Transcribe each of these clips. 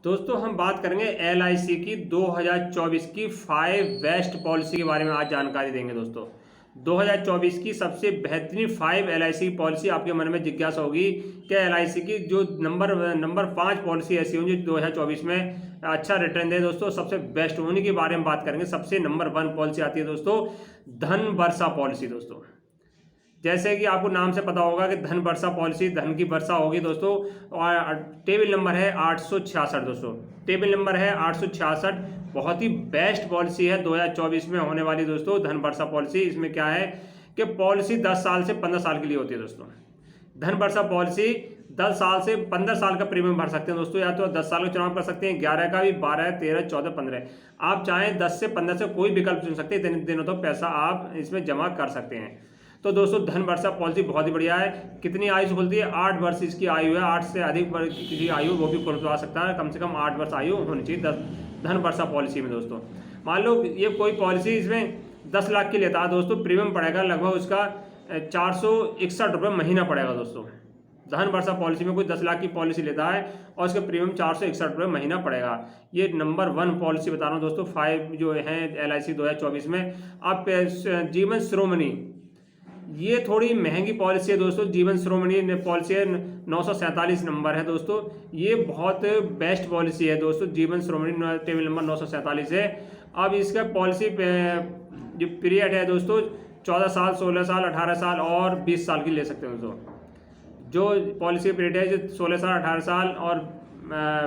दोस्तों हम बात करेंगे एलआईसी की 2024 की 5 बेस्ट पॉलिसी के बारे में आज जानकारी देंगे। दोस्तों 2024 की सबसे बेहतरीन 5 एलआईसी की पॉलिसी आपके मन में जिज्ञासा होगी कि एलआईसी की जो नंबर 5 पॉलिसी ऐसी होंगी जो 2024 में अच्छा रिटर्न दे। दोस्तों सबसे बेस्ट उन्हीं के बारे में बात करेंगे। सबसे नंबर 1 पॉलिसी आती है दोस्तों धन वर्षा पॉलिसी। दोस्तों जैसे कि आपको नाम से पता होगा कि धन वर्षा पॉलिसी, धन की वर्षा होगी दोस्तों। और टेबल नंबर है 866। दोस्तों टेबल नंबर है 866। बहुत ही बेस्ट पॉलिसी है 2024 में होने वाली दोस्तों धन वर्षा पॉलिसी। इसमें क्या है कि पॉलिसी 10 साल से 15 साल के लिए होती है। दोस्तों धन वर्षा पॉलिसी 10 साल से 15 साल का प्रीमियम भर सकते हैं दोस्तों। या तो 10 साल का चुनाव कर सकते हैं, 11 का भी, 12, 13, 14, 15। आप चाहें 10 से 15 से कोई विकल्प चुन सकते हैं। दिनों तो पैसा आप इसमें जमा कर सकते हैं। तो दोस्तों धन वर्षा पॉलिसी बहुत ही बढ़िया है। कितनी आयु से खुलती है? 8 वर्ष इसकी आयु है। 8 से अधिक वर्ष की आयु वो भी खुलवा सकता है। कम से कम 8 वर्ष आयु होनी चाहिए धन वर्षा पॉलिसी में। दोस्तों मान लो ये कोई पॉलिसी इसमें 10 लाख की लेता है दोस्तों, प्रीमियम पड़ेगा लगभग उसका 461 रुपये महीना पड़ेगा। दोस्तों धन वर्षा पॉलिसी में कोई 10 लाख की पॉलिसी लेता है और उसका प्रीमियम 461 रुपये महीना पड़ेगा। ये नंबर 1 पॉलिसी बता रहा हूँ दोस्तों 5 जो है एलआईसी 2024 में। अब जीवन शिरोमणि, ये थोड़ी महंगी पॉलिसी है दोस्तों। जीवन शिरोमणि पॉलिसी है 947 नंबर है दोस्तों। ये बहुत बेस्ट पॉलिसी है दोस्तों। जीवन शिरोमणि टेबल नंबर 947 है। अब इसका पॉलिसी जो पीरियड है दोस्तों 14 साल, 16 साल, 18 साल और 20 साल की ले सकते हैं दोस्तों। जो पॉलिसी पीरियड है जो 16 साल, 18 साल और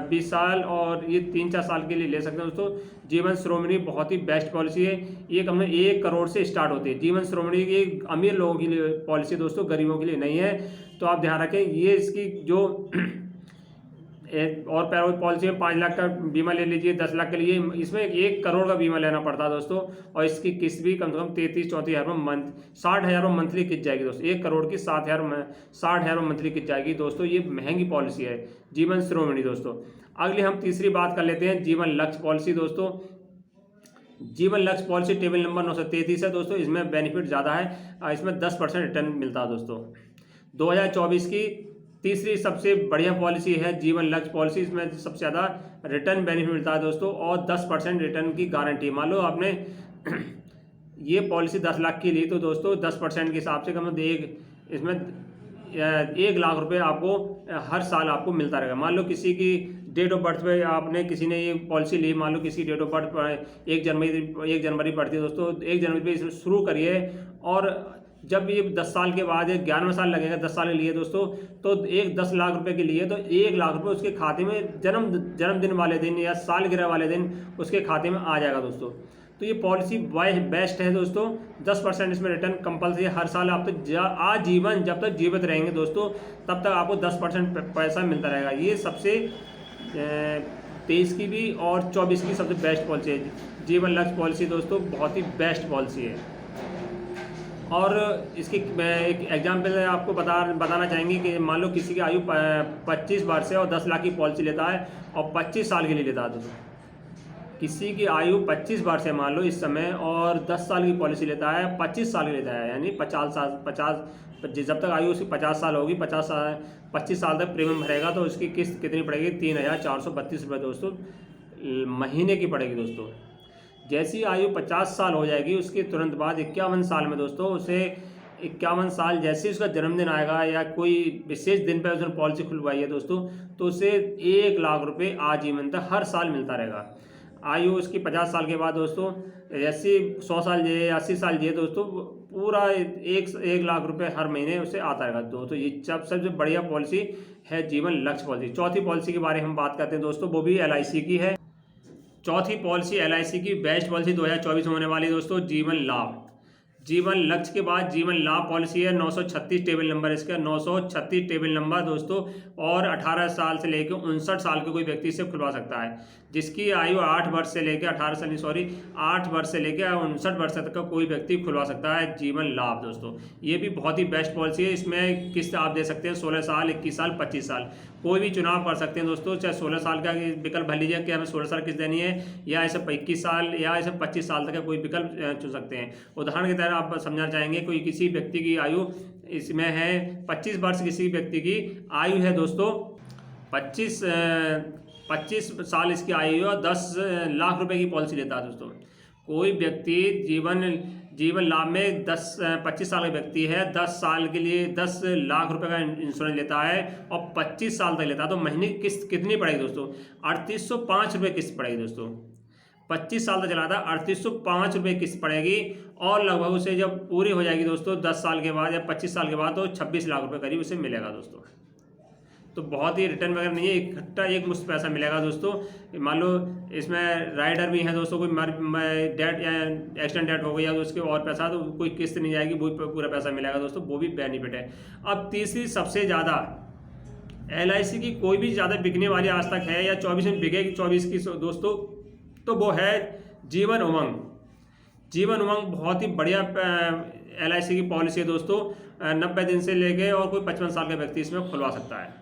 20 साल और ये 3-4 साल के लिए ले सकते हैं दोस्तों। जीवन शिरोमणि बहुत ही बेस्ट पॉलिसी है। ये कम से 1 करोड़ से स्टार्ट होती है। जीवन शिरोमणि की अमीर लोगों के लिए पॉलिसी दोस्तों, गरीबों के लिए नहीं है। तो आप ध्यान रखें। ये इसकी जो एक और पैरोल पॉलिसी में 5 लाख का बीमा ले लीजिए 10 लाख के लिए, इसमें 1 करोड़ का बीमा लेना पड़ता है दोस्तों। और इसकी किस्त भी कम से कम 33-34 हज़ार में 60 हज़ार में मंथली किस्त जाएगी दोस्तों। 1 करोड़ की 60 हज़ार में मंथली किस्त जाएगी दोस्तों। ये महंगी पॉलिसी है जीवन शिरोमणि दोस्तों। अगले हम तीसरी बात कर लेते हैं जीवन लक्ष्य पॉलिसी। दोस्तों जीवन लक्ष्य पॉलिसी टेबल नंबर 933 है दोस्तों। इसमें बेनिफिट ज़्यादा है। इसमें 10% रिटर्न मिलता है दोस्तों। 2024 की तीसरी सबसे बढ़िया पॉलिसी है जीवन लक्ष्य पॉलिसी। इसमें सबसे ज़्यादा रिटर्न बेनिफिट मिलता है दोस्तों और 10% रिटर्न की गारंटी। मान लो आपने ये पॉलिसी 10 लाख की ली तो दोस्तों 10% के हिसाब से कम इसमें 1 लाख रुपए आपको हर साल आपको मिलता रहेगा। मान लो किसी की डेट ऑफ बर्थ पे आपने किसी ने ये पॉलिसी ली, मान लो किसी की डेट ऑफ बर्थ 1 जनवरी पड़ती है दोस्तों। 1 जनवरी पे इसमें शुरू करिए और जब ये 10 साल के बाद 11वां साल लगेगा 10 साल के लिए दोस्तों, तो 10 लाख रुपए के लिए तो 1 लाख रुपए उसके खाते में जन्मदिन वाले दिन या सालगिरह वाले दिन उसके खाते में आ जाएगा दोस्तों। तो ये पॉलिसी बेस्ट है दोस्तों। 10% इसमें रिटर्न कंपल्सरी हर साल। आप तो आजीवन जब तक जीवित रहेंगे दोस्तों तब तक आपको 10% पैसा मिलता रहेगा। ये सबसे 23 की भी और 24 की सबसे बेस्ट पॉलिसी है जीवन लक्ष्य पॉलिसी दोस्तों। बहुत ही बेस्ट पॉलिसी है। और इसकी एक एग्जाम्पल आपको बताना चाहेंगे कि मान लो किसी की आयु 25 वर्ष है और 10 लाख की पॉलिसी लेता है और 25 साल के लिए लेता है दोस्तों। किसी की आयु 25 वर्ष है मान लो इस समय और 10 साल की पॉलिसी लेता है, 25 साल की लेता है, यानी 50 जब तक आयु उसकी 50 साल होगी 25 साल तक प्रीमियम भरेगा तो उसकी किस्त कितनी पड़ेगी? 3,432 रुपये दोस्तों महीने की पड़ेगी दोस्तों। जैसी आयु 50 साल हो जाएगी उसके तुरंत बाद 51 साल में दोस्तों उसे 51 साल जैसे उसका जन्मदिन आएगा या कोई विशेष दिन पर उसने पॉलिसी खुलवाई है दोस्तों तो उसे 1 लाख रुपए आजीवन तक हर साल मिलता रहेगा। आयु उसकी 50 साल के बाद दोस्तों जैसे 100 साल जिए 80 साल जिए दोस्तों पूरा 1 लाख रुपए हर महीने उसे आता रहेगा दोस्तों। ये सबसे बढ़िया पॉलिसी है जीवन लक्ष्य पॉलिसी। चौथी पॉलिसी के बारे में हम बात करते हैं दोस्तों, वो भी एलआईसी की है। चौथी पॉलिसी एलआईसी की बेस्ट पॉलिसी 2024 में होने वाली दोस्तों जीवन लाभ। जीवन लक्ष्य के बाद जीवन लाभ पॉलिसी है 936 टेबल नंबर इसका 936 टेबल नंबर दोस्तों। और 18 साल से लेकर 59 साल के कोई व्यक्ति इसे खुलवा सकता है। जिसकी आयु 8 वर्ष से लेकर 8 वर्ष से लेकर 59 वर्ष तक का कोई व्यक्ति खुलवा सकता है जीवन लाभ दोस्तों। ये भी बहुत ही बेस्ट पॉलिसी है। इसमें किस्त आप दे सकते हैं 16 साल, 21 साल, 25 साल, कोई भी चुनाव कर सकते हैं दोस्तों। चाहे 16 साल का विकल्प भर लीजिए कि हमें 16 साल किस्त देनी है या ऐसे 21 साल या ऐसे 25 साल तक का कोई विकल्प चुन सकते हैं। उदाहरण की तरह आप समझना चाहेंगे कोई किसी व्यक्ति की आयु इसमें है 25 वर्ष, किसी व्यक्ति की आयु है दोस्तों 25 25 साल इसकी आयु है और 10 लाख रुपए की पॉलिसी लेता है दोस्तों। कोई व्यक्ति जीवन लाभ में 25 साल का व्यक्ति है, 10 साल के लिए 10 लाख रुपए का इंश्योरेंस लेता है और 25 साल तक लेता है, तो महीने की किस्त कितनी पड़ेगी दोस्तों? 3805 रुपये किस्त पड़ेगी दोस्तों। 25 साल तक चला था, 3805 रुपये किस्त पड़ेगी और लगभग उसे जब पूरी हो जाएगी दोस्तों 10 साल के बाद या 25 साल के बाद, तो 26 लाख रुपये करीब उसे मिलेगा दोस्तों। तो बहुत ही रिटर्न वगैरह नहीं है, इकट्ठा एक मुश्त पैसा मिलेगा दोस्तों। मान लो इसमें राइडर भी है दोस्तों, कोई डेट या एक्सीडेंट डेट हो गई या तो उसके और पैसा, तो कोई किस्त नहीं जाएगी, वो पूरा पैसा मिलेगा दोस्तों, वो भी बेनिफिट है। अब तीसरी सबसे ज़्यादा LIC की कोई भी ज़्यादा बिकने वाली आज तक है या 24 में बिकेगी 24 की दोस्तों, तो वो है जीवन उमंग। जीवन उमंग बहुत ही बढ़िया LIC की पॉलिसी है दोस्तों। 90 दिन से लेके और कोई 55 साल का व्यक्ति इसमें खुलवा सकता है।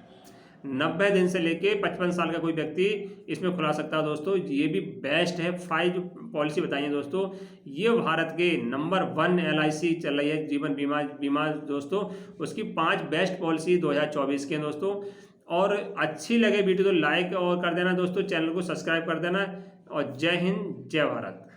90 दिन से लेके 55 साल का कोई व्यक्ति इसमें खुला सकता है दोस्तों। ये भी बेस्ट है। 5 पॉलिसी बताइए दोस्तों, ये भारत के नंबर 1 LIC चल रही है जीवन बीमा दोस्तों। उसकी 5 बेस्ट पॉलिसी 2024 के दोस्तों। और अच्छी लगे वीडियो तो लाइक और कर देना दोस्तों, चैनल को सब्सक्राइब कर देना। और जय हिंद, जय भारत।